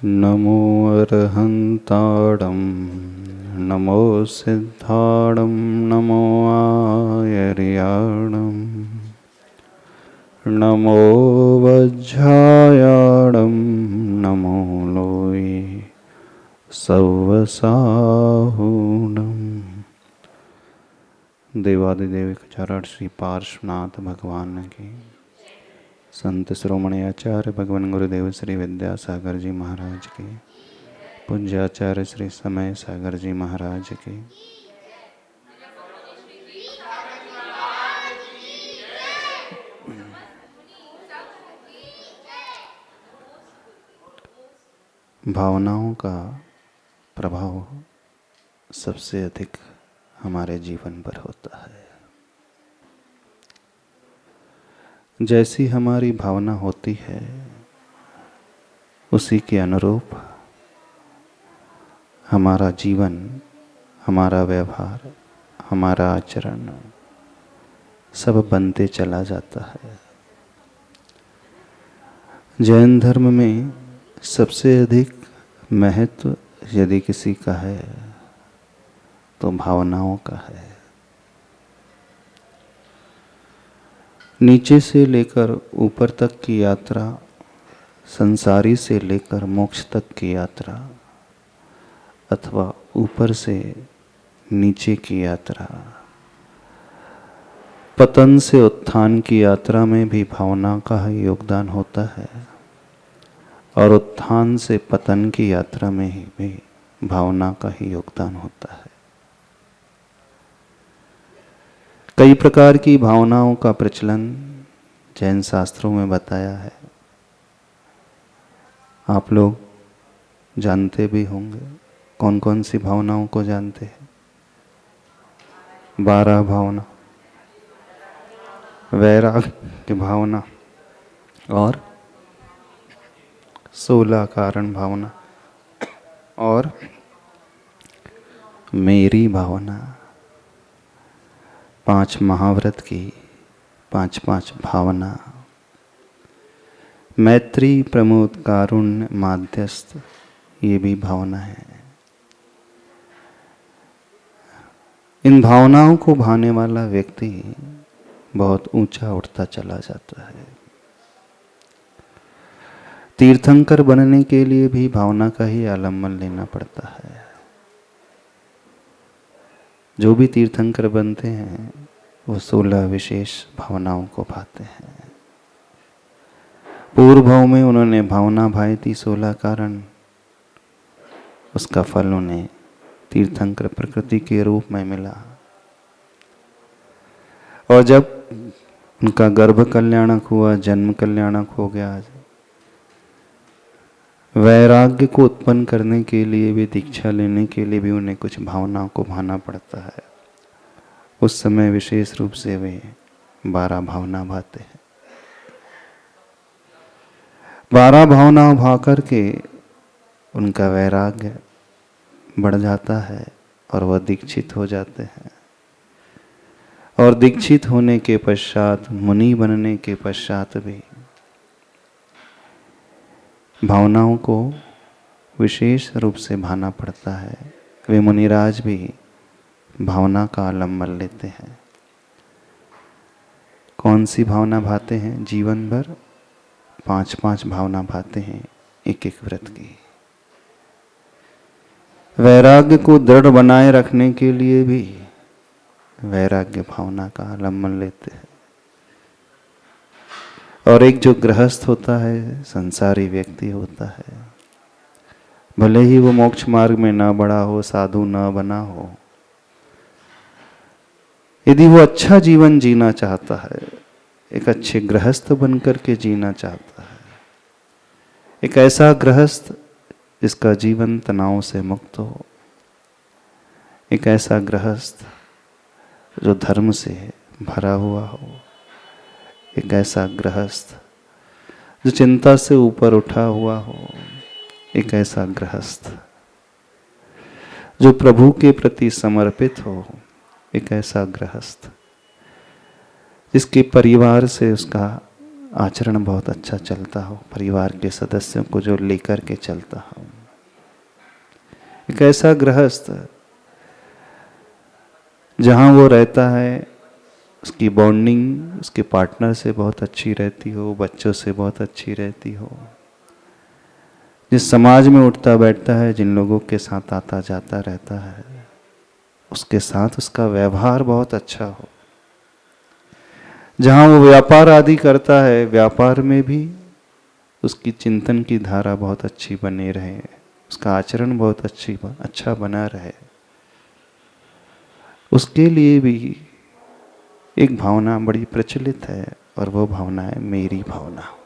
नमो अरहन्ताणं नमो सिद्धाणं नमो आयर्याणं नमो वज्रायाणं नमो लोये सव्वसाहूणम्। देवादिदेव चरण श्री पार्श्वनाथ भगवान की, संत शिरोमणि आचार्य भगवान गुरुदेव श्री विद्यासागर जी महाराज की, पूज्य आचार्य श्री समय सागर जी महाराज की, भावनाओं का प्रभाव सबसे अधिक हमारे जीवन पर होता है। जैसी हमारी भावना होती है उसी के अनुरूप हमारा जीवन, हमारा व्यवहार, हमारा आचरण सब बनते चला जाता है। जैन धर्म में सबसे अधिक महत्व यदि किसी का है तो भावनाओं का है। नीचे से लेकर ऊपर तक की यात्रा, संसारी से लेकर मोक्ष तक की यात्रा, अथवा ऊपर से नीचे की यात्रा, पतन से उत्थान की यात्रा में भी भावना का ही योगदान होता है, और उत्थान से पतन की यात्रा में ही भी भावना का ही योगदान होता है। कई प्रकार की भावनाओं का प्रचलन जैन शास्त्रों में बताया है। आप लोग जानते भी होंगे। कौन कौन सी भावनाओं को जानते हैं? 12 भावना, वैराग्य की भावना और 16 कारण भावना और मेरी भावना, 5 महाव्रत की 5 भावना, मैत्री, प्रमोद, कारुण्य, माध्यस्थ, ये भी भावना है। इन भावनाओं को भाने वाला व्यक्ति बहुत ऊंचा उठता चला जाता है। तीर्थंकर बनने के लिए भी भावना का ही आलम्बन लेना पड़ता है। जो भी तीर्थंकर बनते हैं वो 16 विशेष भावनाओं को भाते हैं। पूर्व भाव में उन्होंने भावना भाई थी 16 कारण, उसका फल उन्हें तीर्थंकर प्रकृति के रूप में मिला। और जब उनका गर्भ कल्याणक हुआ, जन्म कल्याणक हो गया, वैराग्य को उत्पन्न करने के लिए भी, दीक्षा लेने के लिए भी उन्हें कुछ भावनाओं को भाना पड़ता है। उस समय विशेष रूप से वे 12 भावना भाते हैं। 12 भावना भा करके उनका वैराग्य बढ़ जाता है और वह दीक्षित हो जाते हैं। और दीक्षित होने के पश्चात, मुनि बनने के पश्चात भी भावनाओं को विशेष रूप से भाना पड़ता है। वे मुनिराज भी भावना का आलम्बन लेते हैं। कौन सी भावना भाते हैं? जीवन भर 5 भावना भाते हैं, एक व्रत की। वैराग्य को दृढ़ बनाए रखने के लिए भी वैराग्य भावना का आलम्बन लेते हैं। और एक जो गृहस्थ होता है, संसारी व्यक्ति होता है, भले ही वो मोक्ष मार्ग में ना बढ़ा हो, साधु ना बना हो, यदि वो अच्छा जीवन जीना चाहता है, एक अच्छे गृहस्थ बनकर के जीना चाहता है, एक ऐसा गृहस्थ जिसका जीवन तनाव से मुक्त हो, एक ऐसा गृहस्थ जो धर्म से भरा हुआ हो, एक ऐसा गृहस्थ जो चिंता से ऊपर उठा हुआ हो, एक ऐसा गृहस्थ जो प्रभु के प्रति समर्पित हो, एक ऐसा गृहस्थ जिसके परिवार से उसका आचरण बहुत अच्छा चलता हो, परिवार के सदस्यों को जो लेकर के चलता हो। एक ऐसा गृहस्थ जहाँ वो रहता है उसकी बॉन्डिंग उसके पार्टनर से बहुत अच्छी रहती हो, बच्चों से बहुत अच्छी रहती हो, जिस समाज में उठता बैठता है, जिन लोगों के साथ आता जाता रहता है, उसके साथ उसका व्यवहार बहुत अच्छा हो। जहाँ वो व्यापार आदि करता है, व्यापार में भी उसकी चिंतन की धारा बहुत अच्छी बनी रहे, उसका आचरण बहुत अच्छा बना रहे। उसके लिए भी एक भावना बड़ी प्रचलित है और वो भावना है मेरी भावना।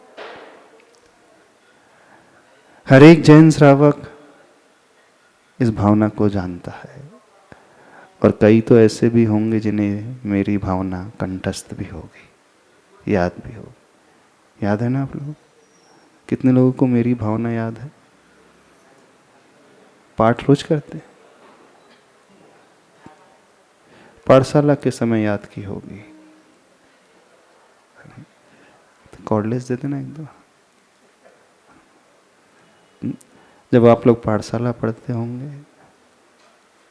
हर एक जैन श्रावक इस भावना को जानता है और कई तो ऐसे भी होंगे जिन्हें मेरी भावना कंठस्थ भी होगी, याद भी होगी। याद है ना आप लोग? कितने लोगों को मेरी भावना याद है? पाठ रोज करते? पाठशाला के समय याद की होगी। तो कॉर्डलेस दे देना एक दो। जब आप लोग पाठशाला पढ़ते होंगे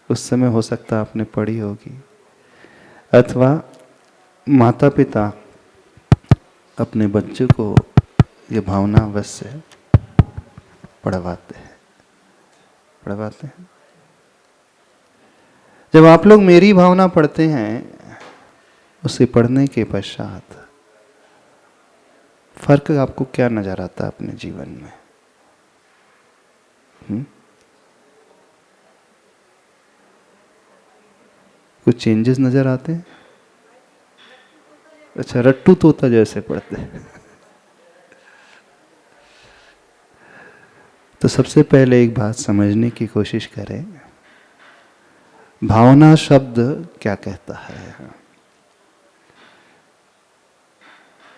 उस समय हो सकता आपने पढ़ी होगी, अथवा माता पिता अपने बच्चों को ये भावना अवश्य पढ़वाते हैं। जब आप लोग मेरी भावना पढ़ते हैं, उसे पढ़ने के पश्चात फर्क आपको क्या नजर आता है अपने जीवन में? कुछ चेंजेस नजर आते हैं? अच्छा, रट्टू तोता जैसे पढ़ते हैं। तो सबसे पहले एक बात समझने की कोशिश करें, भावना शब्द क्या कहता है?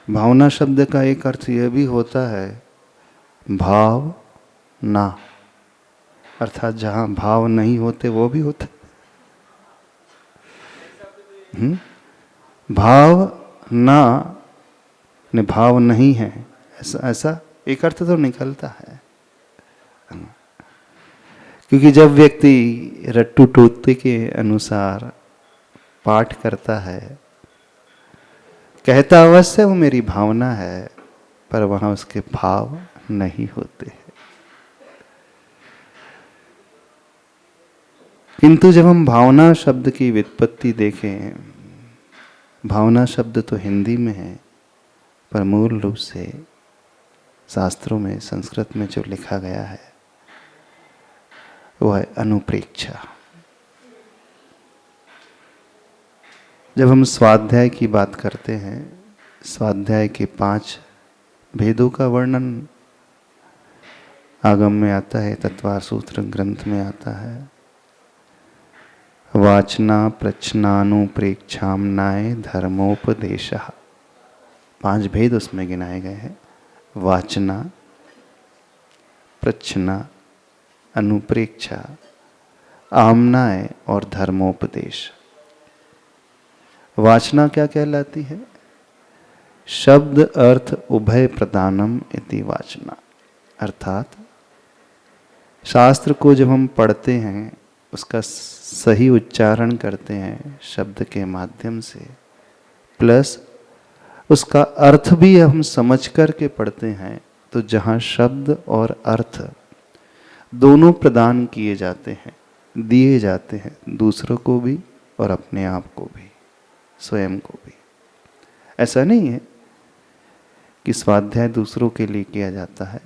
भावना शब्द का एक अर्थ यह भी होता है भाव ना, अर्थात जहां भाव नहीं होते वो भी होता। भाव ना ने भाव नहीं है, ऐसा एक अर्थ तो निकलता है। क्योंकि जब व्यक्ति रट्टू तोते के अनुसार पाठ करता है, कहता अवश्य वो मेरी भावना है, पर वहां उसके भाव नहीं होते हैं। किंतु जब हम भावना शब्द की व्युत्पत्ति देखें, भावना शब्द तो हिंदी में है, पर मूल रूप से शास्त्रों में, संस्कृत में जो लिखा गया है वह है अनुप्रेक्षा। जब हम स्वाध्याय की बात करते हैं, स्वाध्याय के 5 भेदों का वर्णन आगम में आता है, तत्वार सूत्र ग्रंथ में आता है। वाचना प्रच्छनानुप्रेक्षाम्नाय धर्मोपदेशः, 5 भेद उसमें गिनाए गए हैं। वाचना, प्रच्छना, अनुप्रेक्षा, आम्नाय और धर्मोपदेश। वाचना क्या कहलाती है? शब्द अर्थ उभय प्रदानम इति वाचना, अर्थात शास्त्र को जब हम पढ़ते हैं, उसका सही उच्चारण करते हैं शब्द के माध्यम से, प्लस उसका अर्थ भी हम समझ कर के पढ़ते हैं, तो जहाँ शब्द और अर्थ दोनों प्रदान किए जाते हैं, दिए जाते हैं, दूसरों को भी और अपने आप को भी, स्वयं को भी। ऐसा नहीं है कि स्वाध्याय दूसरों के लिए किया जाता है,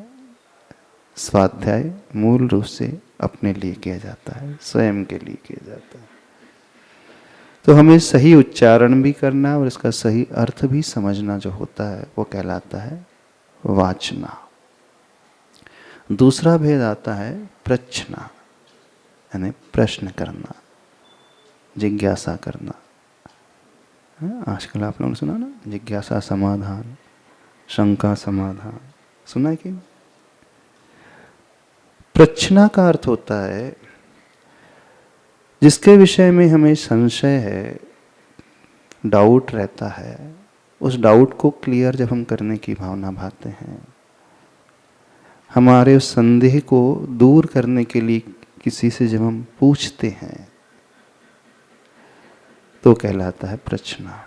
स्वाध्याय मूल रूप से अपने लिए किया जाता है, स्वयं के लिए किया जाता है। तो हमें सही उच्चारण भी करना और इसका सही अर्थ भी समझना जो होता है वो कहलाता है वाचना। दूसरा भेद आता है प्रच्छना, यानी प्रश्न करना, जिज्ञासा करना। आजकल आप लोगों ने सुना ना, जिज्ञासा समाधान, शंका समाधान, सुना है कि? प्रच्छना का अर्थ होता है जिसके विषय में हमें संशय है, डाउट रहता है, उस डाउट को क्लियर जब हम करने की भावना भाते हैं, हमारे उस संदेह को दूर करने के लिए किसी से जब हम पूछते हैं, तो कहलाता है प्रश्ना।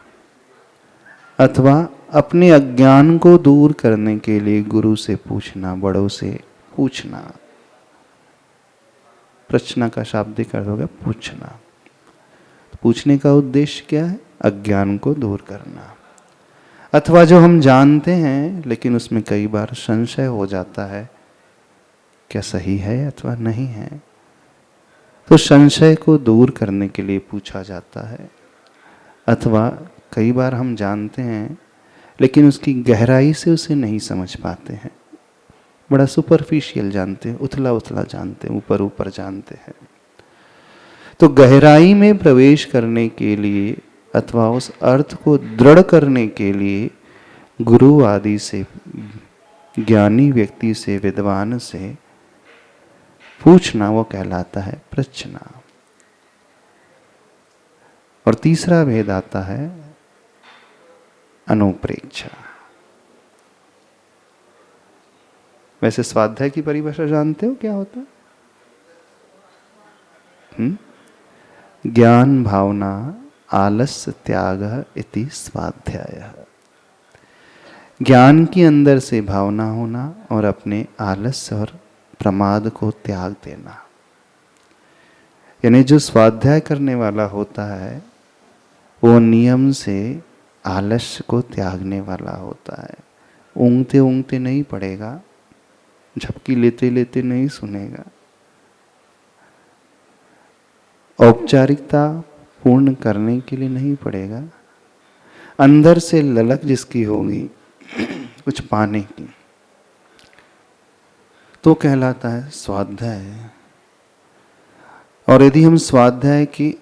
अथवा अपने अज्ञान को दूर करने के लिए गुरु से पूछना, बड़ों से पूछना। प्रश्न का शाब्दिक अर्थ होगा पूछना। पूछने का उद्देश्य क्या है? अज्ञान को दूर करना। अथवा जो हम जानते हैं लेकिन उसमें कई बार संशय हो जाता है, क्या सही है अथवा नहीं है, तो संशय को दूर करने के लिए पूछा जाता है। अथवा कई बार हम जानते हैं लेकिन उसकी गहराई से उसे नहीं समझ पाते हैं, बड़ा सुपरफिशियल जानते हैं, उथला उथला जानते हैं, ऊपर ऊपर जानते हैं। तो गहराई में प्रवेश करने के लिए अथवा उस अर्थ को दृढ़ करने के लिए गुरु आदि से, ज्ञानी व्यक्ति से, विद्वान से पूछना, वो कहलाता है प्रश्ना। और तीसरा भेद आता है अनुप्रेक्षा। वैसे स्वाध्याय की परिभाषा जानते हो क्या होता है? ज्ञान भावना आलस्य त्याग इति स्वाध्याय। ज्ञान के अंदर से भावना होना और अपने आलस्य और प्रमाद को त्याग देना। यानी जो स्वाध्याय करने वाला होता है वो नियम से आलस्य को त्यागने वाला होता है। ऊँघते ऊँघते नहीं पड़ेगा, झपकी लेते लेते नहीं सुनेगा, औपचारिकता पूर्ण करने के लिए नहीं पड़ेगा। अंदर से ललक जिसकी होगी कुछ पाने की, तो कहलाता है स्वाध्याय। और यदि हम स्वाध्याय की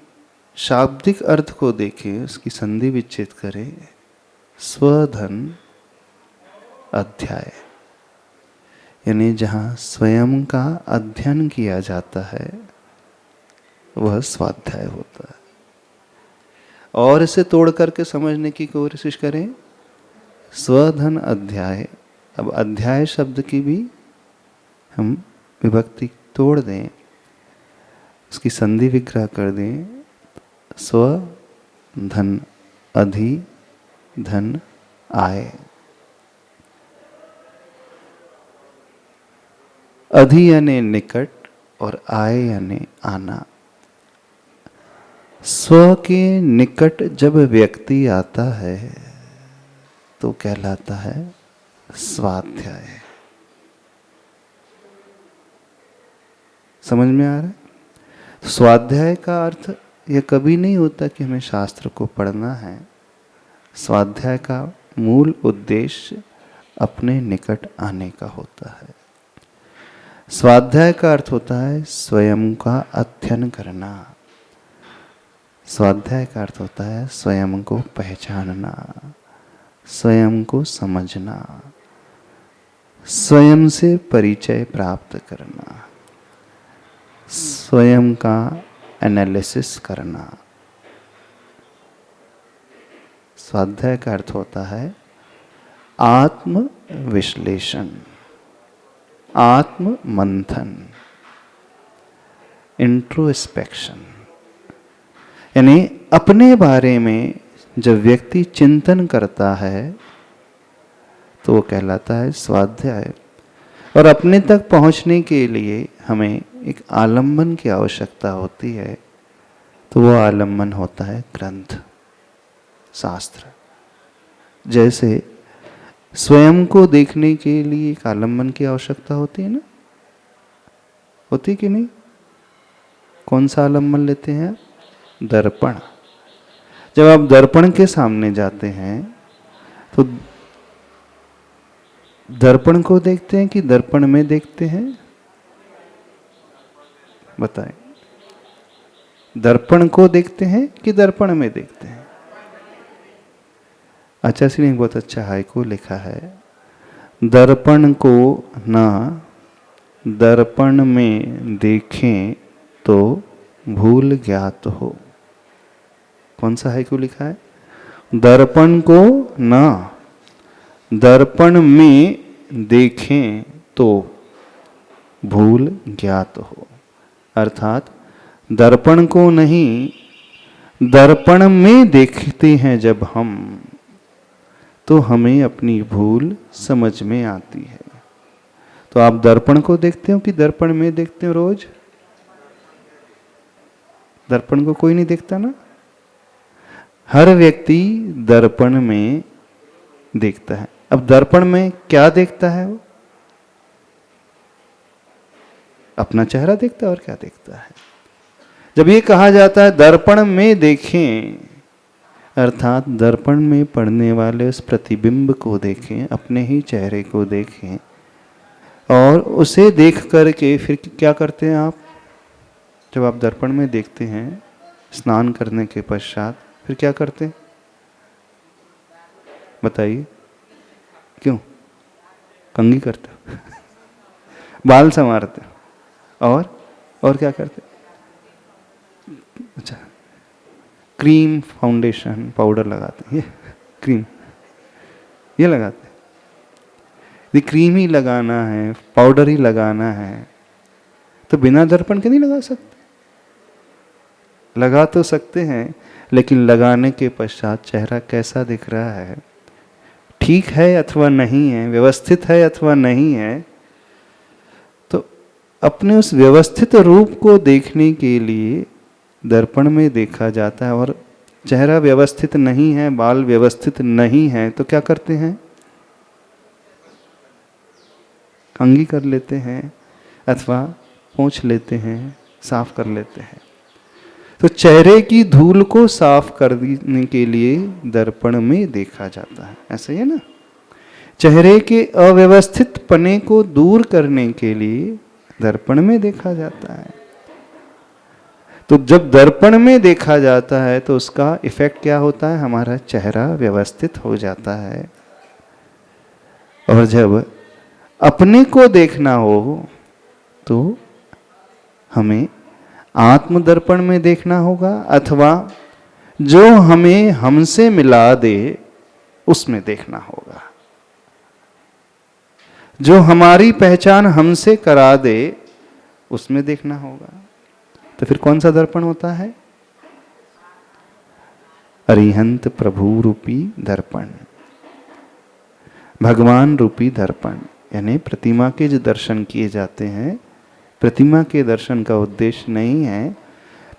शाब्दिक अर्थ को देखें, उसकी संधि विच्छेद करें, स्वधन अध्याय, यानी जहाँ स्वयं का अध्ययन किया जाता है वह स्वाध्याय होता है। और इसे तोड़ करके समझने की कोशिश करें, स्वधन अध्याय। अब अध्याय शब्द की भी हम विभक्ति तोड़ दें, उसकी संधि विग्रह कर दें, स्व धन अधि धन आय। अधि यानी निकट और आय यानी आना। स्व के निकट जब व्यक्ति आता है तो कहलाता है स्वाध्याय। समझ में आ रहा है? तो स्वाध्याय का अर्थ यह कभी नहीं होता कि हमें शास्त्र को पढ़ना है। स्वाध्याय का मूल उद्देश्य अपने निकट आने का होता है। स्वाध्याय का अर्थ होता है स्वयं का अध्ययन करना। स्वाध्याय का अर्थ होता है स्वयं को पहचानना, स्वयं को समझना, स्वयं से परिचय प्राप्त करना, स्वयं का एनालिसिस करना। स्वाध्याय का अर्थ होता है आत्म विश्लेषण, आत्म मंथन, इंट्रोस्पेक्शन। यानी अपने बारे में जब व्यक्ति चिंतन करता है तो वो कहलाता है स्वाध्याय। और अपने तक पहुंचने के लिए हमें एक आलंबन की आवश्यकता होती है, तो वो आलंबन होता है ग्रंथ, शास्त्र। जैसे स्वयं को देखने के लिए एक आलंबन की आवश्यकता होती है ना, होती कि नहीं? कौन सा आलंबन लेते हैं? दर्पण। जब आप दर्पण के सामने जाते हैं तो दर्पण को देखते हैं कि दर्पण में देखते हैं? बताएं। दर्पण को देखते हैं कि दर्पण में देखते हैं? आचार्य श्री ने बहुत अच्छा हाइकू लिखा है, दर्पण को ना दर्पण में देखें तो भूल ज्ञात हो। कौन सा हाइकू लिखा है? दर्पण को ना दर्पण में देखें तो भूल ज्ञात हो। अर्थात दर्पण को नहीं, दर्पण में देखते हैं जब हम, तो हमें अपनी भूल समझ में आती है। तो आप दर्पण को देखते हो कि दर्पण में देखते हो? रोज दर्पण को कोई नहीं देखता ना। हर व्यक्ति दर्पण में देखता है। अब दर्पण में क्या देखता है वो? अपना चेहरा देखता है, और क्या देखता है? जब ये कहा जाता है दर्पण में देखें, अर्थात दर्पण में पड़ने वाले उस प्रतिबिंब को देखें, अपने ही चेहरे को देखें, और उसे देख करके फिर क्या करते हैं आप? जब आप दर्पण में देखते हैं स्नान करने के पश्चात, फिर क्या करते हैं बताइए? क्यों? कंघी करते हो बाल संवारते हो, और क्या करते हो? अच्छा, क्रीम, फाउंडेशन, पाउडर लगाते हैं। ये क्रीम ये लगाते हैं। ये क्रीम ही लगाना है, पाउडर ही लगाना है, तो बिना दर्पण के नहीं लगा सकते। लगा तो सकते हैं, लेकिन लगाने के पश्चात चेहरा कैसा दिख रहा है, ठीक है अथवा नहीं है, व्यवस्थित है अथवा नहीं है, तो अपने उस व्यवस्थित रूप को देखने के लिए दर्पण में देखा जाता है। और चेहरा व्यवस्थित नहीं है, बाल व्यवस्थित नहीं है, तो क्या करते हैं? कंघी कर लेते हैं अथवा पोंछ लेते हैं, साफ कर लेते हैं। तो चेहरे की धूल को साफ करने के लिए दर्पण में देखा जाता है। ऐसा ही है ना? चेहरे के अव्यवस्थित पने को दूर करने के लिए दर्पण में देखा जाता है। तो जब दर्पण में देखा जाता है तो उसका इफेक्ट क्या होता है? हमारा चेहरा व्यवस्थित हो जाता है। और जब अपने को देखना हो तो हमें आत्म दर्पण में देखना होगा, अथवा जो हमें हमसे मिला दे उसमें देखना होगा। जो हमारी पहचान हमसे करा दे उसमें देखना होगा। तो फिर कौन सा दर्पण होता है? अरिहंत प्रभु रूपी दर्पण, भगवान रूपी दर्पण। यानी प्रतिमा के जो दर्शन किए जाते हैं, प्रतिमा के दर्शन का उद्देश्य नहीं है,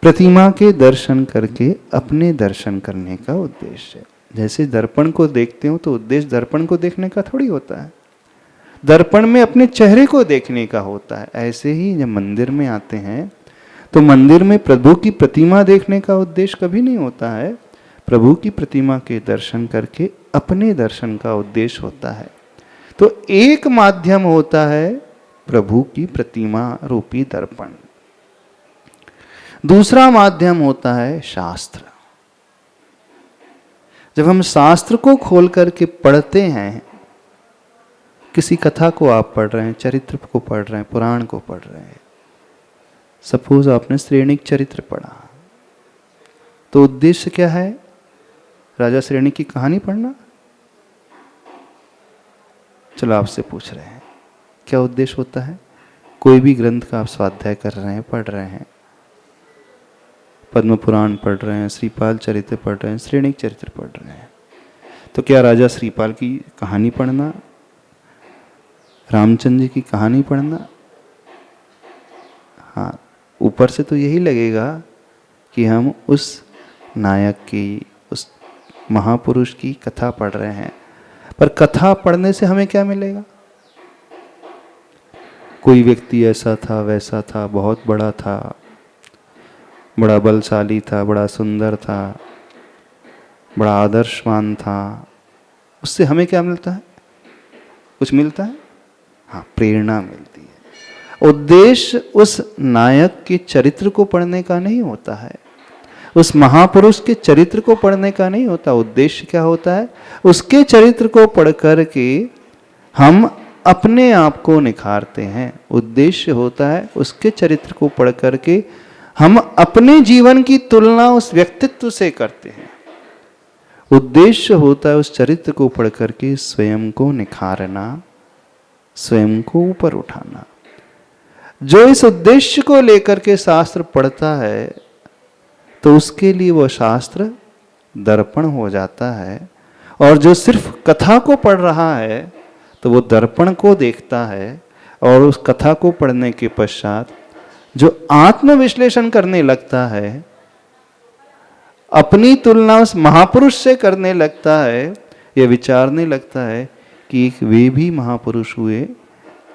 प्रतिमा के दर्शन करके अपने दर्शन करने का उद्देश्य है। जैसे दर्पण को देखते हो तो उद्देश्य दर्पण को देखने का थोड़ी होता है, दर्पण में अपने चेहरे को देखने का होता है। ऐसे ही जब मंदिर में आते हैं तो मंदिर में प्रभु की प्रतिमा देखने का उद्देश्य कभी नहीं होता है, प्रभु की प्रतिमा के दर्शन करके अपने दर्शन का उद्देश्य होता है। तो एक माध्यम होता है प्रभु की प्रतिमा रूपी दर्पण, दूसरा माध्यम होता है शास्त्र। जब हम शास्त्र को खोल करके पढ़ते हैं, किसी कथा को आप पढ़ रहे हैं, चरित्र को पढ़ रहे हैं, पुराण को पढ़ रहे हैं, सपोज आपने श्रेणिक चरित्र पढ़ा, तो उद्देश्य क्या है? राजा श्रेणिक की कहानी पढ़ना? चलो आपसे पूछ रहे हैं क्या उद्देश्य होता है? कोई भी ग्रंथ का आप स्वाध्याय कर रहे हैं, पढ़ रहे हैं, पद्म पुराण पढ़ रहे हैं, श्रीपाल चरित्र पढ़ रहे हैं, श्रेणिक चरित्र पढ़ रहे हैं, तो क्या राजा श्रीपाल की कहानी पढ़ना, रामचंद्र जी की कहानी पढ़ना? हाँ, ऊपर से तो यही लगेगा कि हम उस नायक की, उस महापुरुष की कथा पढ़ रहे हैं, पर कथा पढ़ने से हमें क्या मिलेगा? कोई व्यक्ति ऐसा था, वैसा था, बहुत बड़ा था, बड़ा बलशाली था, बड़ा सुंदर था, बड़ा आदर्शवान था, उससे हमें क्या मिलता है? कुछ मिलता है? हाँ, प्रेरणा मिलती है। उद्देश्य उस नायक के चरित्र को पढ़ने का नहीं होता है, उस महापुरुष के चरित्र को पढ़ने का नहीं होता। उद्देश्य क्या होता है? उसके चरित्र को पढ़ करके हम अपने आप को निखारते हैं। उद्देश्य होता है उसके चरित्र को पढ़ करके हम अपने जीवन की तुलना उस व्यक्तित्व से करते हैं। उद्देश्य होता है उस चरित्र को पढ़ करके स्वयं को निखारना, स्वयं को ऊपर उठाना। जो इस उद्देश्य को लेकर के शास्त्र पढ़ता है तो उसके लिए वह शास्त्र दर्पण हो जाता है, और जो सिर्फ कथा को पढ़ रहा है तो वो दर्पण को देखता है, और उस कथा को पढ़ने के पश्चात जो आत्मविश्लेषण करने लगता है, अपनी तुलना उस महापुरुष से करने लगता है, यह विचारने लगता है कि वे भी महापुरुष हुए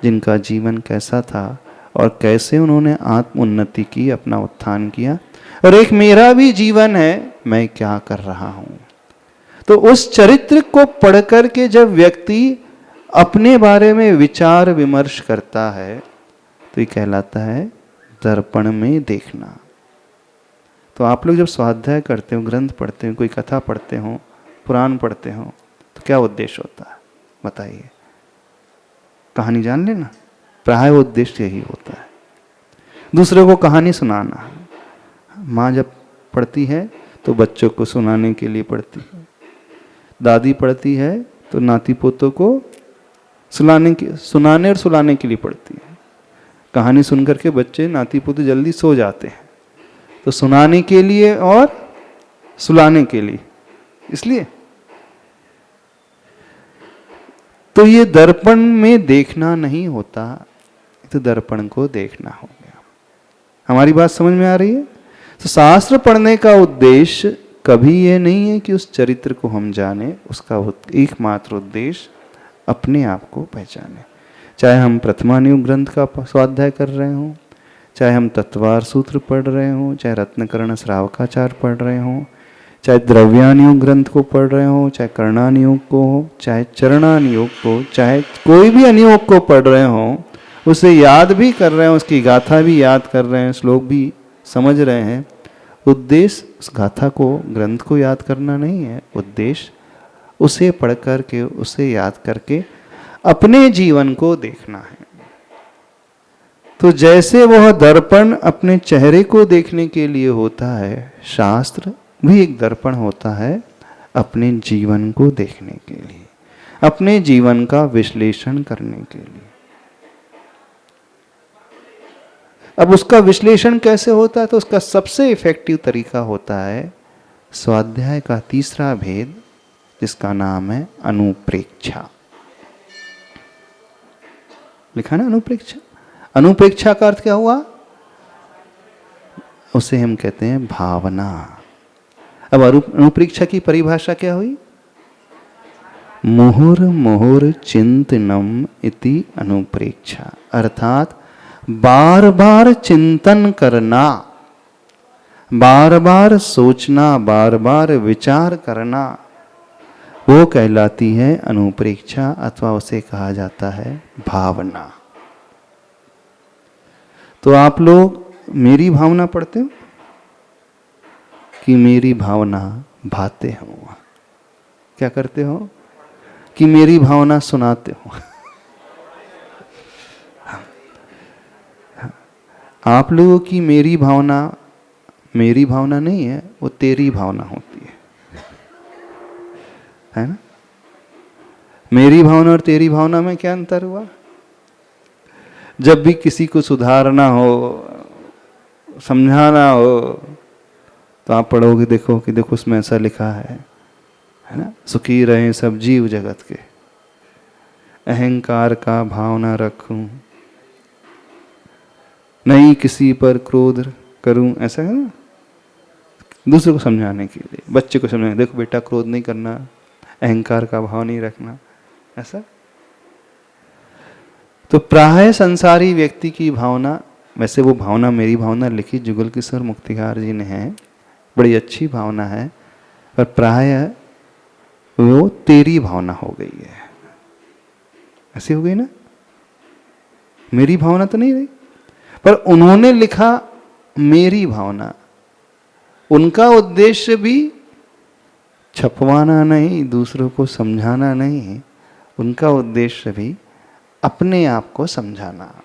जिनका जीवन कैसा था और कैसे उन्होंने आत्म उन्नति की, अपना उत्थान किया, और एक मेरा भी जीवन है, मैं क्या कर रहा हूं। तो उस चरित्र को पढ़ करके जब व्यक्ति अपने बारे में विचार विमर्श करता है तो ये कहलाता है दर्पण में देखना। तो आप लोग जब स्वाध्याय करते हो, ग्रंथ पढ़ते हो, कोई कथा पढ़ते हो, पुराण पढ़ते हो, तो क्या उद्देश्य होता है बताइए? कहानी जान लेना, प्राय उद्देश्य यही होता है। दूसरे को कहानी सुनाना। माँ जब पढ़ती है तो बच्चों को सुनाने के लिए पढ़ती है, दादी पढ़ती है तो नाती पोतों को सुनाने और सुलाने के लिए पढ़ती है। कहानी सुन करके बच्चे नाती पोते जल्दी सो जाते हैं, तो सुनाने के लिए और सुलाने के लिए, इसलिए तो ये दर्पण में देखना नहीं होता, तो दर्पण को देखना हो गया। हमारी बात समझ में आ रही है? तो शास्त्र पढ़ने का उद्देश्य कभी ये नहीं है कि उस चरित्र को हम जाने, उसका एकमात्र उद्देश्य अपने आप को पहचाने। चाहे हम प्रथमान्युग ग्रंथ का स्वाध्याय कर रहे हों, चाहे हम तत्वार सूत्र पढ़ रहे हों, चाहे रत्नकर्ण श्रावकाचार पढ़ रहे हों, चाहे द्रव्यानुयोग ग्रंथ को पढ़ रहे हो, चाहे कर्णानुयोग को हो, चाहे चरणानुयोग को, चाहे कोई भी अनुयोग को पढ़ रहे हो, उसे याद भी कर रहे हैं, उसकी गाथा भी याद कर रहे हैं, श्लोक भी समझ रहे हैं, उद्देश्य उस गाथा को, ग्रंथ को याद करना नहीं है। उद्देश्य उसे पढ़ करके, उसे याद करके अपने जीवन को देखना है। तो जैसे वह दर्पण अपने चेहरे को देखने के लिए होता है, शास्त्र भी एक दर्पण होता है अपने जीवन को देखने के लिए, अपने जीवन का विश्लेषण करने के लिए। अब उसका विश्लेषण कैसे होता है? तो उसका सबसे इफेक्टिव तरीका होता है स्वाध्याय का तीसरा भेद, जिसका नाम है अनुप्रेक्षा। लिखा ना अनुप्रेक्षा। अनुप्रेक्षा का अर्थ क्या हुआ? उसे हम कहते हैं भावना। अब अनुप्रेक्षा की परिभाषा क्या हुई? मुहुर मुहुर चिंतनम इति अनुप्रेक्षा, अर्थात बार बार चिंतन करना, बार बार सोचना, बार बार विचार करना, वो कहलाती है अनुप्रेक्षा, अथवा उसे कहा जाता है भावना। तो आप लोग मेरी भावना पढ़ते हो कि मेरी भावना भाते हो? क्या करते हो? कि मेरी भावना सुनाते हो? आप लोगों की मेरी भावना नहीं है, वो तेरी भावना होती है ना? मेरी भावना और तेरी भावना में क्या अंतर हुआ? जब भी किसी को सुधारना हो, समझाना हो, तो आप पढ़ोगे, देखो कि देखो उसमें ऐसा लिखा है ना, सुखी रहे सब जीव जगत के, अहंकार का भाव ना रखूं, नहीं किसी पर क्रोध करूं, ऐसा है ना, दूसरे को समझाने के लिए, बच्चे को समझाने, देखो बेटा क्रोध नहीं करना, अहंकार का भाव नहीं रखना, ऐसा। तो प्राय संसारी व्यक्ति की भावना, वैसे वो भावना मेरी भावना लिखी जुगल किशोर मुक्तिकार जी ने है, बड़ी अच्छी भावना है, पर प्राय वो तेरी भावना हो गई है। ऐसी हो गई ना, मेरी भावना तो नहीं रही, पर उन्होंने लिखा मेरी भावना। उनका उद्देश्य भी छपवाना नहीं, दूसरों को समझाना नहीं, उनका उद्देश्य भी अपने आप को समझाना।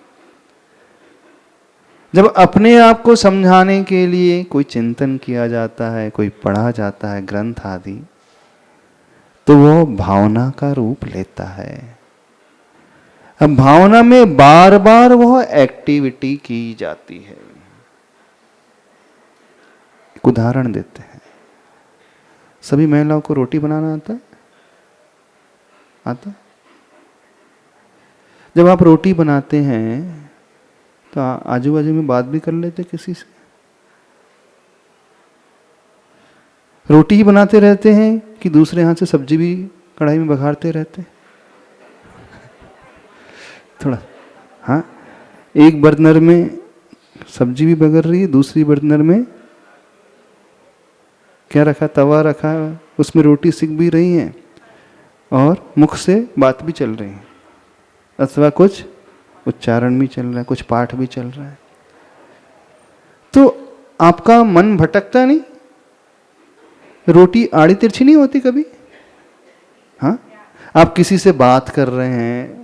जब अपने आप को समझाने के लिए कोई चिंतन किया जाता है, कोई पढ़ा जाता है ग्रंथ आदि, तो वो भावना का रूप लेता है। अब भावना में बार बार वह एक्टिविटी की जाती है। एक उदाहरण देते हैं। सभी महिलाओं को रोटी बनाना आता है? आता? जब आप रोटी बनाते हैं तो आजू बाजू में बात भी कर लेते किसी से? रोटी ही बनाते रहते हैं कि दूसरे हाथ से सब्जी भी कढ़ाई में बघारते रहते हैं? थोड़ा, हाँ, एक बर्नर में सब्जी भी बगर रही है, दूसरी बर्नर में क्या रखा, तवा रखा, उसमें रोटी सिक भी रही है और मुख से बात भी चल रही है, अथवा कुछ उच्चारण भी चल रहा है, कुछ पाठ भी चल रहा है। तो आपका मन भटकता नहीं? रोटी आड़ी तिरछी नहीं होती कभी? हाँ, आप किसी से बात कर रहे हैं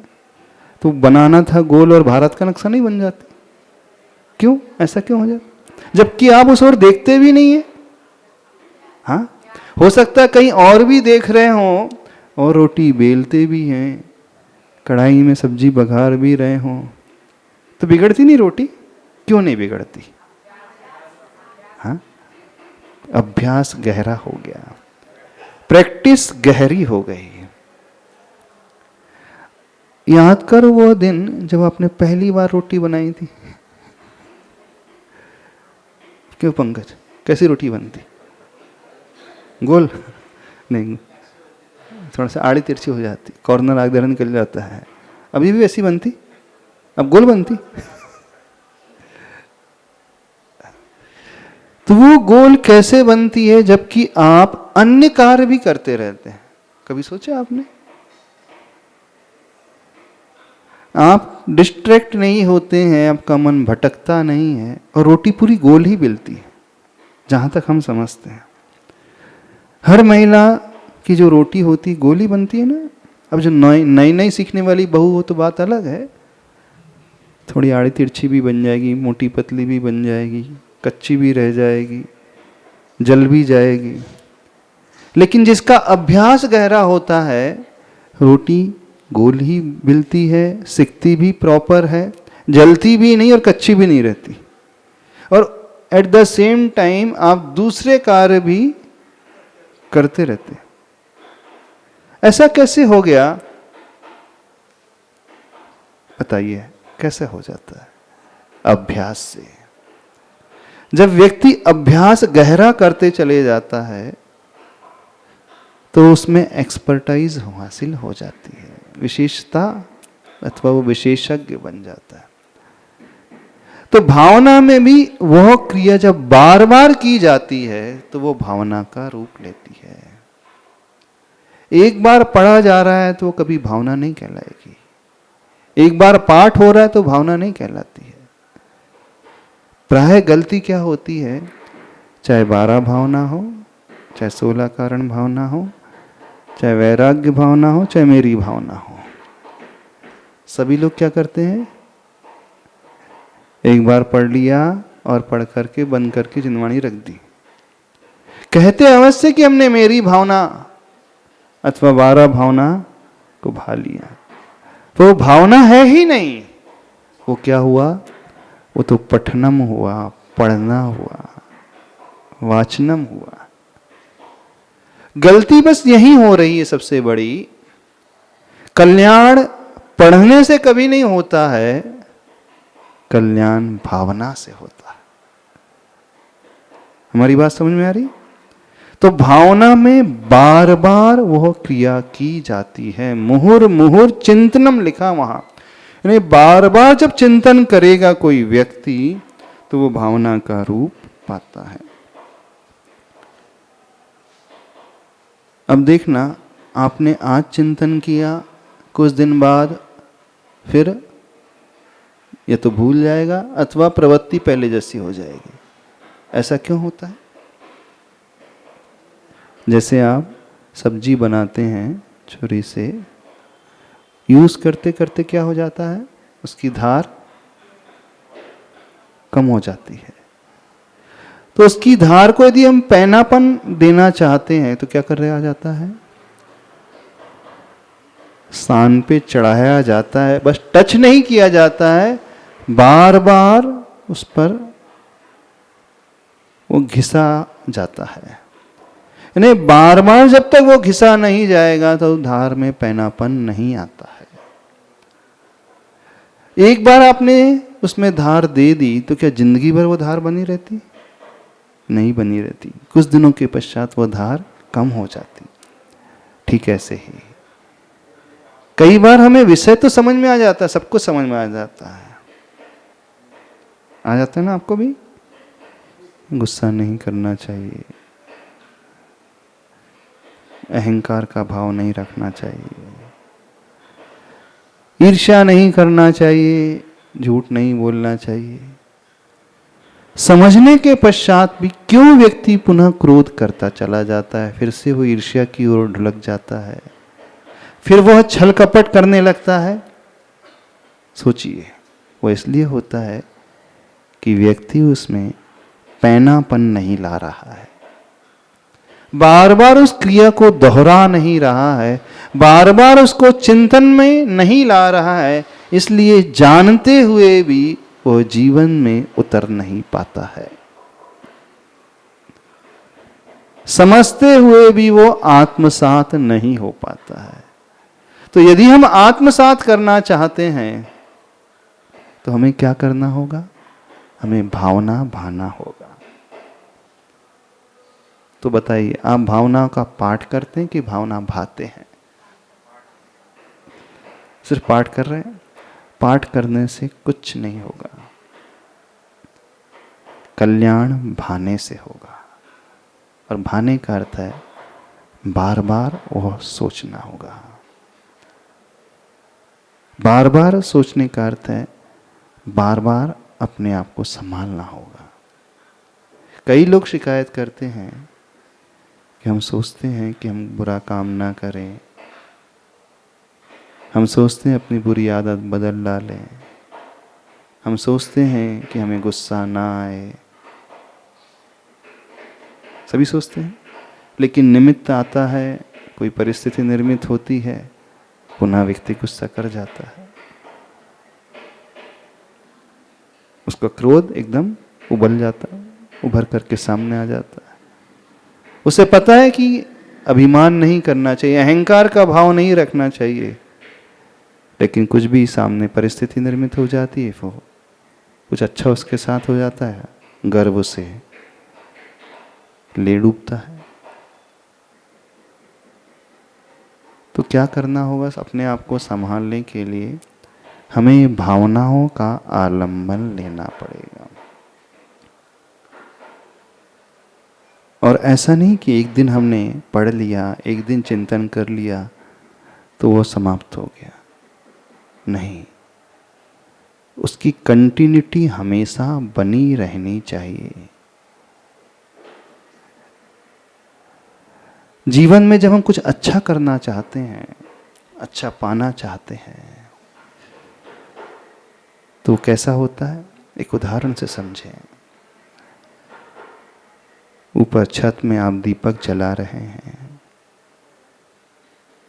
तो बनाना था गोल और भारत का नक्शा नहीं बन जाती? क्यों? ऐसा क्यों हो जाता? जबकि आप उस ओर देखते भी नहीं है। हाँ, हो सकता है कहीं और भी देख रहे हों और रोटी बेलते भी हैं, कढ़ाई में सब्जी बघार भी रहे हों, तो बिगड़ती नहीं रोटी? क्यों नहीं बिगड़ती? हाँ, अभ्यास गहरा हो गया, प्रैक्टिस गहरी हो गई। याद कर वो दिन जब आपने पहली बार रोटी बनाई थी। क्यों पंकज, कैसी रोटी बनती? गोल नहीं, थोड़ा सा आड़ी तिरछी हो जाती, कॉर्नर आग दर निकल जाता है। अभी भी वैसी बनती? अब गोल बनती? तो वो गोल कैसे बनती है जबकि आप अन्य कार्य भी करते रहते हैं? कभी सोचा आपने? आप डिस्ट्रैक्ट नहीं होते हैं, आपका मन भटकता नहीं है और रोटी पूरी गोल ही बेलती है, जहां तक हम समझते हैं। हर महिला की जो रोटी होती गोल ही बनती है ना। अब जो नई नई सीखने वाली बहू हो तो बात अलग है, थोड़ी आड़ी तिरछी भी बन जाएगी, मोटी पतली भी बन जाएगी, कच्ची भी रह जाएगी, जल भी जाएगी। लेकिन जिसका अभ्यास गहरा होता है, रोटी गोल ही मिलती है, सिकती भी प्रॉपर है, जलती भी नहीं और कच्ची भी नहीं रहती, और एट द सेम टाइम आप दूसरे कार्य भी करते रहते। ऐसा कैसे हो गया? बताइए कैसे हो जाता है? अभ्यास से। जब व्यक्ति अभ्यास गहरा करते चले जाता है तो उसमें एक्सपर्टाइज हासिल हो जाती है, विशेषता, अथवा वो विशेषज्ञ बन जाता है। तो भावना में भी वह क्रिया जब बार बार की जाती है तो वो भावना का रूप लेती है। एक बार पढ़ा जा रहा है तो वो कभी भावना नहीं कहलाएगी, एक बार पाठ हो रहा है तो भावना नहीं कहलाती है। प्राय गलती क्या होती है, चाहे 12 भावना हो, चाहे 16 कारण भावना हो, चाहे वैराग्य भावना हो, चाहे मेरी भावना हो, सभी लोग क्या करते हैं, एक बार पढ़ लिया और पढ़ करके बंद करके जिनवाणी रख दी। कहते अवश्य कि हमने मेरी भावना अथवा 12 भावना को भा लिया, तो वो भावना है ही नहीं। वो क्या हुआ? वो तो पठनम हुआ, पढ़ना हुआ, वाचनम हुआ। गलती बस यही हो रही है सबसे बड़ी। कल्याण पढ़ने से कभी नहीं होता है, कल्याण भावना से होता है। हमारी बात समझ में आ रही? तो भावना में बार बार वह क्रिया की जाती है। मुहुर मुहुर चिंतनम लिखा वहां, यानी बार बार जब चिंतन करेगा कोई व्यक्ति तो वो भावना का रूप पाता है। अब देखना, आपने आज चिंतन किया, कुछ दिन बाद फिर या तो भूल जाएगा अथवा प्रवृत्ति पहले जैसी हो जाएगी। ऐसा क्यों होता है? जैसे आप सब्जी बनाते हैं छुरी से, यूज करते करते क्या हो जाता है, उसकी धार कम हो जाती है। तो उसकी धार को यदि हम पैनापन देना चाहते हैं तो क्या कर रहे आ जाता है, स्थान पे चढ़ाया जाता है, बस टच नहीं किया जाता है, बार बार उस पर वो घिसा जाता है। यानी बार बार जब तक वो घिसा नहीं जाएगा तो धार में पैनापन नहीं आता है। एक बार आपने उसमें धार दे दी तो क्या जिंदगी भर वो धार बनी रहती? नहीं बनी रहती। कुछ दिनों के पश्चात वो धार कम हो जाती। ठीक ऐसे ही कई बार हमें विषय तो समझ में आ जाता है, सब कुछ समझ में आ जाता है, आ जाता है ना आपको भी? गुस्सा नहीं करना चाहिए, अहंकार का भाव नहीं रखना चाहिए, ईर्ष्या नहीं करना चाहिए, झूठ नहीं बोलना चाहिए। समझने के पश्चात भी क्यों व्यक्ति पुनः क्रोध करता चला जाता है, फिर से वो ईर्ष्या की ओर ढुलक जाता है, फिर वह छल कपट करने लगता है? सोचिए, वो इसलिए होता है कि व्यक्ति उसमें पैनापन नहीं ला रहा है, बार बार उस क्रिया को दोहरा नहीं रहा है, बार बार उसको चिंतन में नहीं ला रहा है, इसलिए जानते हुए भी वो जीवन में उतर नहीं पाता है। समझते हुए भी वो आत्मसात नहीं हो पाता है। तो यदि हम आत्मसात करना चाहते हैं तो हमें क्या करना होगा? हमें भावना भाना होगा। तो बताइए, आप भावना का पाठ करते हैं कि भावना भाते हैं? सिर्फ पाठ कर रहे हैं? पाठ करने से कुछ नहीं होगा, कल्याण भाने से होगा। और भाने का अर्थ है बार बार वह सोचना होगा। बार बार सोचने का अर्थ है बार बार अपने आप को संभालना होगा। कई लोग शिकायत करते हैं कि हम सोचते हैं कि हम बुरा काम ना करें, हम सोचते हैं अपनी बुरी आदत बदल डालें, हम सोचते हैं कि हमें गुस्सा ना आए, सभी सोचते हैं। लेकिन निमित्त आता है, कोई परिस्थिति निर्मित होती है, पुनः व्यक्ति गुस्सा कर जाता है, उसका क्रोध एकदम उबल जाता है, उभर करके सामने आ जाता है। उसे पता है कि अभिमान नहीं करना चाहिए, अहंकार का भाव नहीं रखना चाहिए, लेकिन कुछ भी सामने परिस्थिति निर्मित हो जाती है, वो कुछ अच्छा उसके साथ हो जाता है, गर्व से ले डूबता है। तो क्या करना होगा? अपने आप को संभालने के लिए हमें भावनाओं का आलंबन लेना पड़ेगा। और ऐसा नहीं कि एक दिन हमने पढ़ लिया, एक दिन चिंतन कर लिया तो वो समाप्त हो गया। नहीं, उसकी कंटिन्यूटी हमेशा बनी रहनी चाहिए। जीवन में जब हम कुछ अच्छा करना चाहते हैं, अच्छा पाना चाहते हैं, तो कैसा होता है? एक उदाहरण से समझें। ऊपर छत में आप दीपक जला रहे हैं,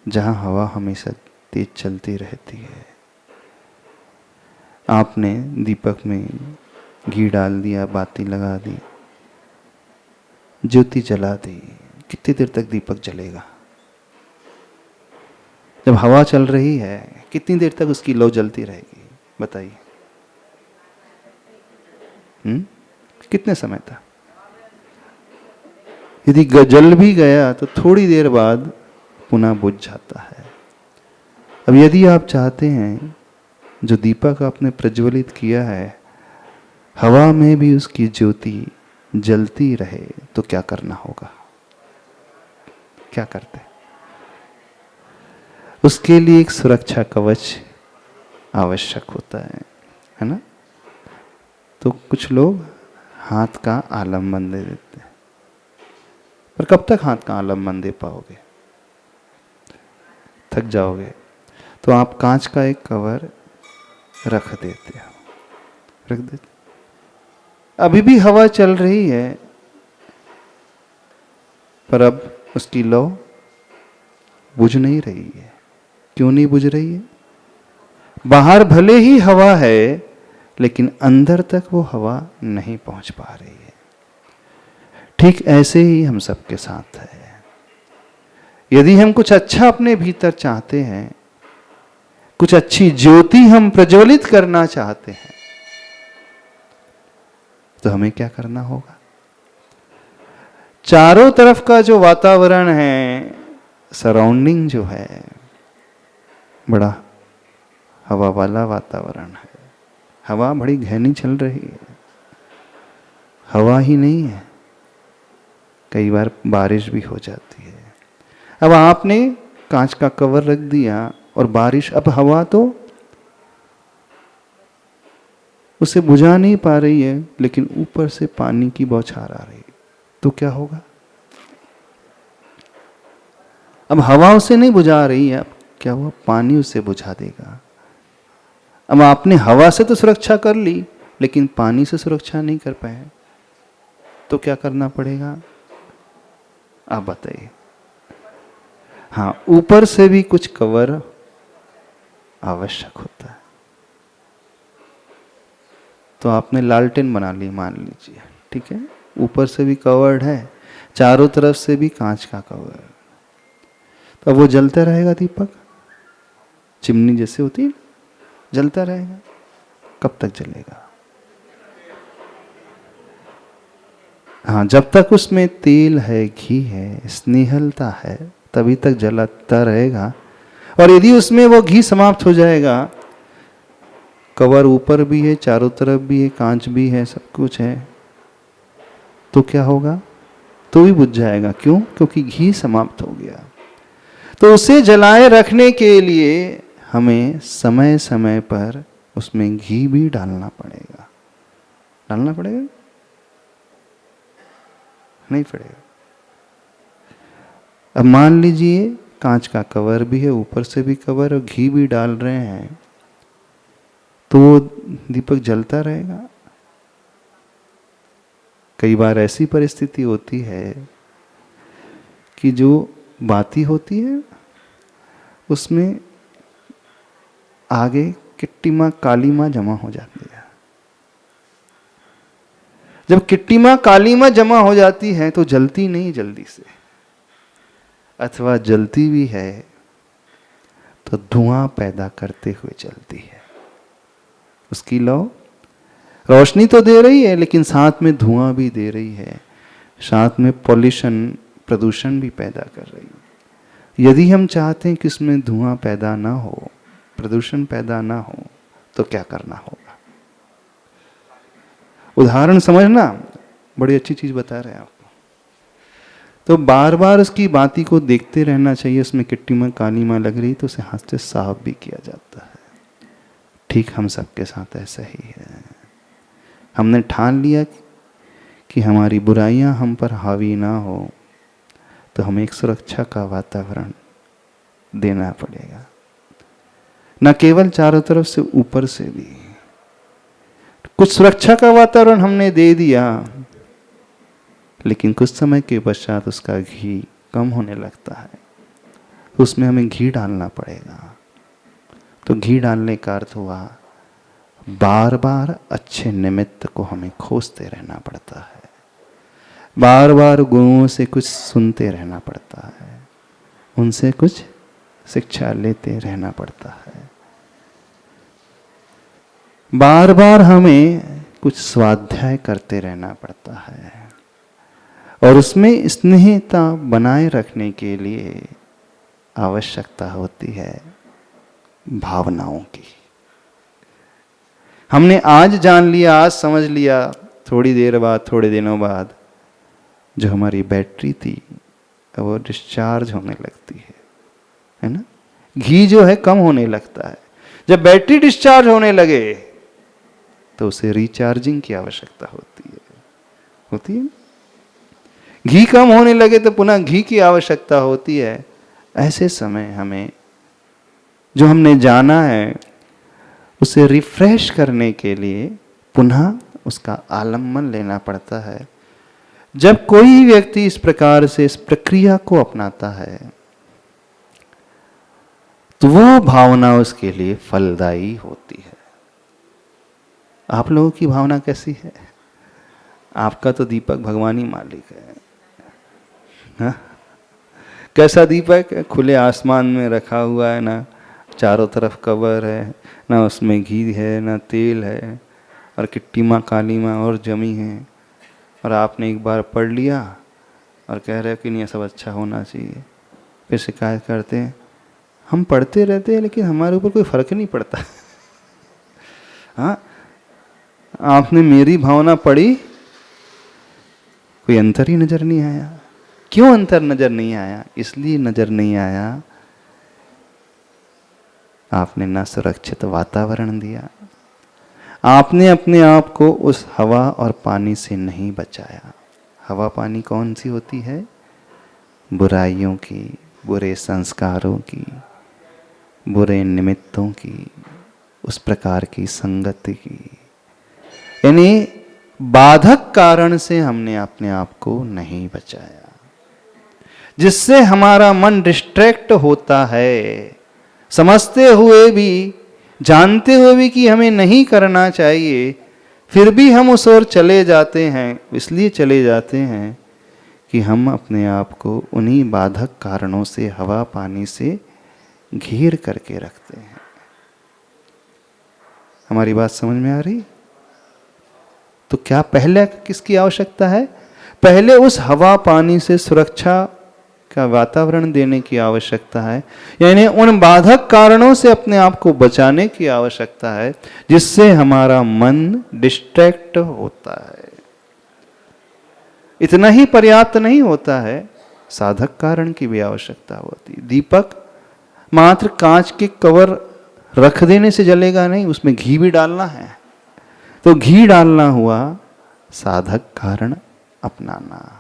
जहां हवा हमेशा तेज चलती रहती है। आपने दीपक में घी डाल दिया, बाती लगा दी, ज्योति जला दी। कितनी देर तक दीपक जलेगा? जब हवा चल रही है, कितनी देर तक उसकी लौ जलती रहेगी? बताइए। कितने समय तक? यदि जल भी गया तो थोड़ी देर बाद पुनः बुझ जाता है। अब यदि आप चाहते हैं जो दीपक आपने प्रज्वलित किया है, हवा में भी उसकी ज्योति जलती रहे, तो क्या करना होगा? क्या करते? उसके लिए एक सुरक्षा कवच आवश्यक होता है ना? तो कुछ लोग हाथ का आलंबन दे देते हैं, पर कब तक हाथ का आलंबन दे पाओगे? थक जाओगे। तो आप कांच का एक कवर रख देते हो, रख देते। अभी भी हवा चल रही है, पर अब उसकी लौ बुझ नहीं रही है। क्यों नहीं बुझ रही है? बाहर भले ही हवा है, लेकिन अंदर तक वो हवा नहीं पहुंच पा रही है। ठीक ऐसे ही हम सबके साथ है। यदि हम कुछ अच्छा अपने भीतर चाहते हैं, कुछ अच्छी ज्योति हम प्रज्वलित करना चाहते हैं, तो हमें क्या करना होगा? चारों तरफ का जो वातावरण है, सराउंडिंग जो है, बड़ा हवा वाला वातावरण है। हवा बड़ी घनी चल रही है, हवा ही नहीं है, कई बार बारिश भी हो जाती है। अब आपने कांच का कवर रख दिया और बारिश, अब हवा तो उसे बुझा नहीं पा रही है, लेकिन ऊपर से पानी की बौछार आ रही है, तो क्या होगा? अब हवा उसे नहीं बुझा रही है, अब क्या हुआ? पानी उसे बुझा देगा। अब आपने हवा से तो सुरक्षा कर ली, लेकिन पानी से सुरक्षा नहीं कर पाए, तो क्या करना पड़ेगा? आप बताइए। हाँ, ऊपर से भी कुछ कवर आवश्यक होता है। तो आपने लालटेन बना ली, मान लीजिए, ठीक है, ऊपर से भी कवर्ड है, चारों तरफ से भी कांच का कवर, तो अब वो जलता रहेगा दीपक, चिमनी जैसे होती है, जलता रहेगा। कब तक जलेगा? हाँ, जब तक उसमें तेल है, घी है, स्नेहलता है, तभी तक जलता रहेगा। और यदि उसमें वो घी समाप्त हो जाएगा, कवर ऊपर भी है, चारों तरफ भी है, कांच भी है, सब कुछ है, तो क्या होगा? तो भी बुझ जाएगा। क्यों? क्योंकि घी समाप्त हो गया। तो उसे जलाए रखने के लिए हमें समय समय पर उसमें घी भी डालना पड़ेगा। डालना पड़ेगा? नहीं पड़ेगा। अब मान लीजिए कांच का कवर भी है, ऊपर से भी कवर और घी भी डाल रहे हैं, तो वो दीपक जलता रहेगा। कई बार ऐसी परिस्थिति होती है कि जो बाती होती है उसमें आगे किट्टी माँ, काली माँ जमा हो जाती है। जब किट्टी माँ, काली माँ जमा हो जाती है तो जलती नहीं जल्दी से, अथवा जलती भी है तो धुआं पैदा करते हुए जलती है। उसकी लौ रोशनी तो दे रही है, लेकिन साथ में धुआं भी दे रही है, साथ में पॉल्यूशन, प्रदूषण भी पैदा कर रही है। यदि हम चाहते हैं कि इसमें धुआं पैदा ना हो, प्रदूषण पैदा ना हो, तो क्या करना होगा? उदाहरण समझना, बड़ी अच्छी चीज बता रहे हैं आपको। तो बार बार उसकी बाती को देखते रहना चाहिए, उसमें किट्टी माँ, काली माँ लग रही तो उसे हाथ से साफ भी किया जाता है। ठीक हम सबके साथ ऐसा ही है। हमने ठान लिया कि हमारी बुराइयां हम पर हावी ना हो, तो हमें एक सुरक्षा का वातावरण देना पड़ेगा, न केवल चारों तरफ से, ऊपर से भी कुछ सुरक्षा का वातावरण हमने दे दिया, लेकिन कुछ समय के पश्चात उसका घी कम होने लगता है, तो उसमें हमें घी डालना पड़ेगा। तो घी डालने का अर्थ हुआ बार बार अच्छे निमित्त को हमें खोजते रहना पड़ता है, बार बार गुरुओं से कुछ सुनते रहना पड़ता है, उनसे कुछ शिक्षा लेते रहना पड़ता है, बार बार हमें कुछ स्वाध्याय करते रहना पड़ता है, और उसमें स्नेहता बनाए रखने के लिए आवश्यकता होती है भावनाओं की। हमने आज जान लिया, आज समझ लिया, थोड़ी देर बाद, थोड़े दिनों बाद जो हमारी बैटरी थी वो डिस्चार्ज होने लगती है ना? घी जो है कम होने लगता है। जब बैटरी डिस्चार्ज होने लगे तो उसे रिचार्जिंग की आवश्यकता होती है। घी कम होने लगे तो पुनः घी की आवश्यकता होती है। ऐसे समय हमें जो हमने जाना है उसे रिफ्रेश करने के लिए पुनः उसका आलम्बन लेना पड़ता है। जब कोई व्यक्ति इस प्रकार से इस प्रक्रिया को अपनाता है तो वो भावना उसके लिए फलदायी होती है। आप लोगों की भावना कैसी है? आपका तो दीपक भगवान ही मालिक है। हाँ? कैसा दीपक? खुले आसमान में रखा हुआ है, ना चारों तरफ कवर है, ना उसमें घी है, ना तेल है, और किट्टी माँ काली माँ और जमी है, और आपने एक बार पढ़ लिया और कह रहे हो कि नहीं ये सब अच्छा होना चाहिए। फिर शिकायत करते हैं हम पढ़ते रहते हैं लेकिन हमारे ऊपर कोई फर्क नहीं पड़ता। हाँ, आपने मेरी भावना पढ़ी, कोई अंतर ही नजर नहीं आया। क्यों अंतर नजर नहीं आया? इसलिए नजर नहीं आया आपने ना सुरक्षित वातावरण दिया, आपने अपने आप को उस हवा और पानी से नहीं बचाया। हवा पानी कौन सी होती है? बुराइयों की, बुरे संस्कारों की, बुरे निमित्तों की, उस प्रकार की संगति की। यानी बाधक कारण से हमने अपने आप को नहीं बचाया, जिससे हमारा मन डिस्ट्रैक्ट होता है, समझते हुए भी, जानते हुए भी कि हमें नहीं करना चाहिए, फिर भी हम उस ओर चले जाते हैं। इसलिए चले जाते हैं कि हम अपने आप को उन्हीं बाधक कारणों से, हवा पानी से घेर करके रखते हैं। हमारी बात समझ में आ रही? तो क्या पहले किसकी आवश्यकता है? पहले उस हवा पानी से सुरक्षा का वातावरण देने की आवश्यकता है, यानी उन बाधक कारणों से अपने आप को बचाने की आवश्यकता है, जिससे हमारा मन डिस्ट्रैक्ट होता है। इतना ही पर्याप्त नहीं होता है, साधक कारण की भी आवश्यकता होती है। दीपक मात्र कांच के कवर रख देने से जलेगा नहीं, उसमें घी भी डालना है। तो घी डालना हुआ साधक कारण अपनाना,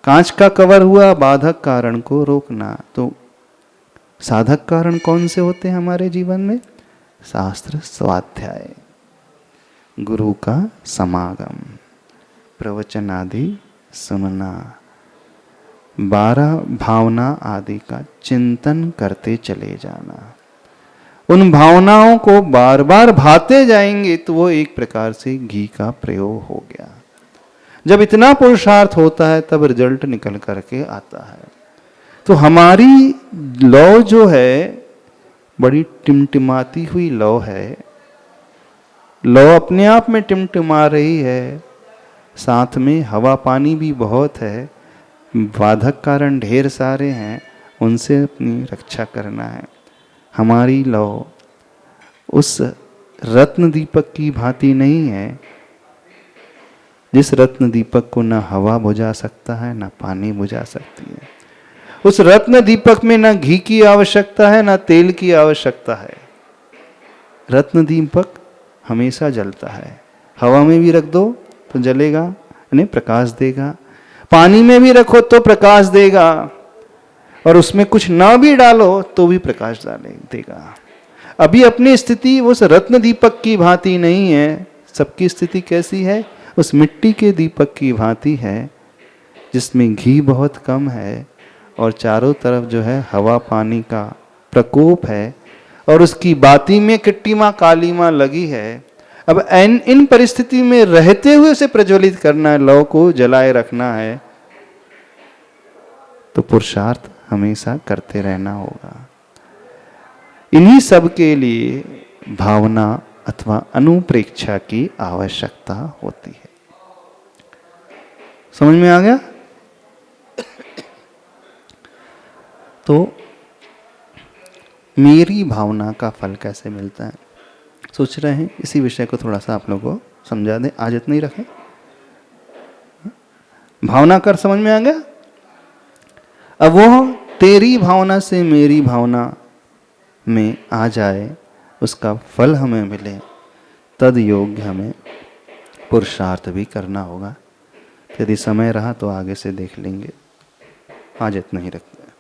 कांच का कवर हुआ बाधक कारण को रोकना। तो साधक कारण कौन से होते हैं हमारे जीवन में? शास्त्र स्वाध्याय, गुरु का समागम, प्रवचन आदि सुनना, 12 भावना आदि का चिंतन करते चले जाना। उन भावनाओं को बार बार भाते जाएंगे तो वो एक प्रकार से घी का प्रयोग हो गया। जब इतना पुरुषार्थ होता है तब रिजल्ट निकल करके आता है। तो हमारी लौ जो है बड़ी टिमटिमाती हुई लौ है। लौ अपने आप में टिमटिमा रही है, साथ में हवा पानी भी बहुत है, बाधक कारण ढेर सारे हैं, उनसे अपनी रक्षा करना है। हमारी लौ उस रत्न दीपक की भांति नहीं है, जिस रत्न दीपक को न हवा बुझा सकता है न पानी बुझा सकती है। उस रत्न दीपक में न घी की आवश्यकता है न तेल की आवश्यकता है। रत्न दीपक हमेशा जलता है, हवा में भी रख दो तो जलेगा, यानी प्रकाश देगा, पानी में भी रखो तो प्रकाश देगा, और उसमें कुछ ना भी डालो तो भी प्रकाश देगा। अभी अपनी स्थिति उस रत्न दीपक की भांति नहीं है। सबकी स्थिति कैसी है? उस मिट्टी के दीपक की भांति है, जिसमें घी बहुत कम है और चारों तरफ जो है हवा पानी का प्रकोप है, और उसकी बाती में किट्टी माँ काली माँ लगी है। अब इन परिस्थिति में रहते हुए उसे प्रज्वलित करना है, लौ को जलाए रखना है, तो पुरुषार्थ हमेशा करते रहना होगा। इन्हीं सब के लिए भावना अथवा अनुप्रेक्षा की आवश्यकता होती है। समझ में आ गया? तो मेरी भावना का फल कैसे मिलता है, सोच रहे हैं? इसी विषय को थोड़ा सा आप लोगों को समझा दें, आज इतना ही रखें। भावना कर समझ में आ गया? अब वो तेरी भावना से मेरी भावना में आ जाए, उसका फल हमें मिले, तद योग्य हमें पुरुषार्थ भी करना होगा। यदि समय रहा तो आगे से देख लेंगे, आज इतना ही रखते हैं।